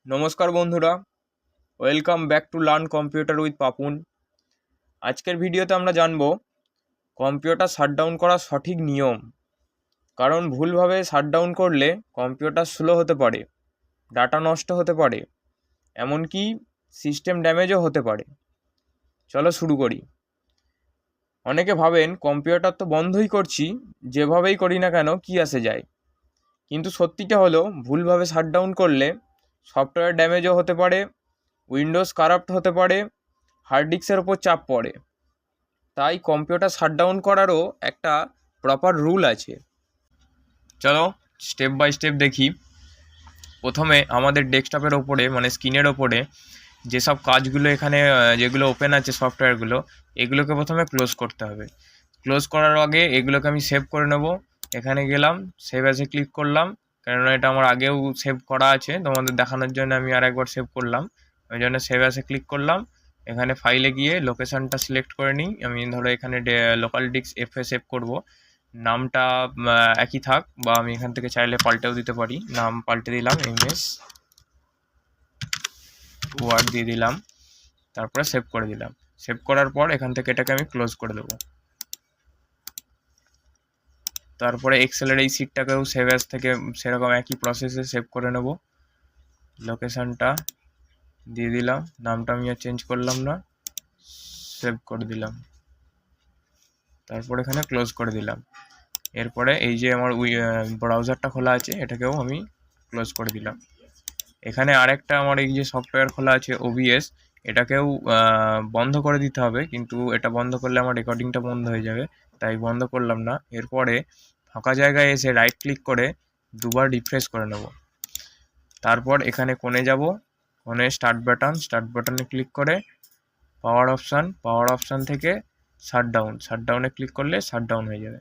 নমস্কার বন্ধুরা, welcome back to learn computer with Papon. আজকের ভিডিওতে আমরা জানব কম্পিউটার শাটডাউন করার সঠিক নিয়ম। কারণ ভুলভাবে শাটডাউন করলে কম্পিউটার স্লো হতে পারে, ডাটা নষ্ট হতে পারে, এমনকি সিস্টেম ড্যামেজও হতে পারে। চলো শুরু করি। অনেকে ভাবেন কম্পিউটার তো বন্ধই করছি, যেভাবেই করি না কেন কী আসে যায়। কিন্তু সত্যিটা হলো ভুলভাবে শাটডাউন করলে সফটওয়্যার ড্যামেজও হতে পারে, উইন্ডোজ কারাপ্ট হতে পারে, হার্ড ডিস্কের ওপর চাপ পড়ে। তাই কম্পিউটার শাটডাউন করারও একটা প্রপার রুল আছে। চলো স্টেপ বাই স্টেপ দেখি। প্রথমে আমাদের ডেস্কটপের ওপরে মানে স্ক্রিনের ওপরে যেসব কাজগুলো এখানে যেগুলো ওপেন আছে সফটওয়্যারগুলো, এগুলোকে প্রথমে ক্লোজ করতে হবে। ক্লোজ করার আগে এগুলোকে আমি সেভ করে নেব। এখানে গেলাম, সেভ অ্যাসে ক্লিক করলাম, কেননা এটা আমার আগেও সেভ করা আছে, তোমাদের দেখানোর জন্য আমি আর একবার সেভ করলাম। ওই জন্য সেভ অ্যাসে ক্লিক করলাম। এখানে ফাইলে গিয়ে লোকেশানটা সিলেক্ট করে নিই। আমি ধরো এখানে লোকাল ডিস্ক এফে সেভ করব। নামটা একই থাক, বা আমি এখান থেকে চাইলে পাল্টেও দিতে পারি। নাম পাল্টে দিলাম, এমএস ওয়ার্ড দিয়ে দিলাম, তারপরে সেভ করে দিলাম। সেভ করার পর এখান থেকে এটাকে আমি ক্লোজ করে দেবো। তারপরে এক্সেলের এই সিটটাকেও সেভ অ্যাজ থেকে সেরকম একই প্রসেসে সেভ করে নেব। লোকেশানটা দিয়ে দিলাম, নামটা আমি আর চেঞ্জ করলাম না, সেভ করে দিলাম। তারপর এখানে ক্লোজ করে দিলাম। এরপরে এই যে আমার ব্রাউজারটা খোলা আছে, এটাকেও আমি ক্লোজ করে দিলাম। এখানে আরেকটা আমার এই যে সফটওয়্যার খোলা আছে ওবিএস, এটাকেও বন্ধ করে দিতে হবে, কিন্তু এটা বন্ধ করলে আমার রেকর্ডিংটা বন্ধ হয়ে যাবে, তাই বন্ধ করলাম না। এরপরে ফাঁকা জায়গায় এসে রাইট ক্লিক করে দুবার রিফ্রেশ করে নেব। তারপর এখানে কোণে যাব, কোণে স্টার্ট বাটনে ক্লিক করে পাওয়ার অপশান থেকে শাটডাউনে ক্লিক করলে শাটডাউন হয়ে যাবে।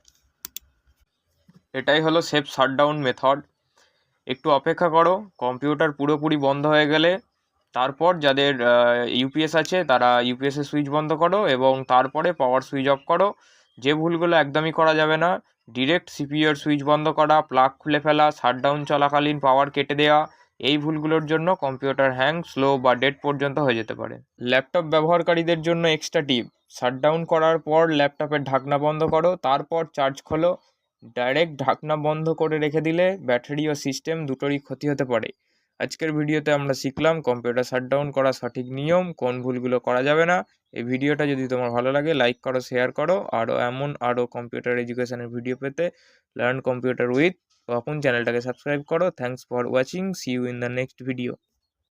এটাই হলো সেফ শাটডাউন মেথড। একটু অপেক্ষা করো, কম্পিউটার পুরোপুরি বন্ধ হয়ে গেলে তারপর যাদের ইউপিএস আছে তারা ইউপিএসের সুইচ বন্ধ করো এবং তারপরে পাওয়ার সুইচ অফ করো। যে ভুলগুলো একদমই করা যাবে না, ডিরেক্ট সিপিইউর সুইচ বন্ধ করা, প্লাগ খুলে ফেলা, শাটডাউন চলাকালীন পাওয়ার কেটে দেওয়া, এই ভুলগুলোর জন্য কম্পিউটার হ্যাং, স্লো বা ডেড পর্যন্ত হয়ে যেতে পারে। ল্যাপটপ ব্যবহারকারীদের জন্য এক্সট্রা টিপ: শাটডাউন করার পর ল্যাপটপের ঢাকনা বন্ধ করো, তারপর চার্জ খোলো। ডাইরেক্ট ঢাকনা বন্ধ করে রেখে দিলে ব্যাটারি ও সিস্টেম দুটোরই ক্ষতি হতে পারে। আজকের ভিডিওতে আমরা শিখলাম কম্পিউটার শাটডাউন করার সঠিক নিয়ম, কোন ভুলগুলো করা যাবে না। এই ভিডিওটা যদি তোমার ভালো লাগে লাইক করো, শেয়ার করো। আরও কম্পিউটার এডুকেশনের ভিডিও পেতে লার্ন কম্পিউটার উইথ পাপুন চ্যানেলটাকে সাবস্ক্রাইব করো। Thanks for watching, see you in the next video.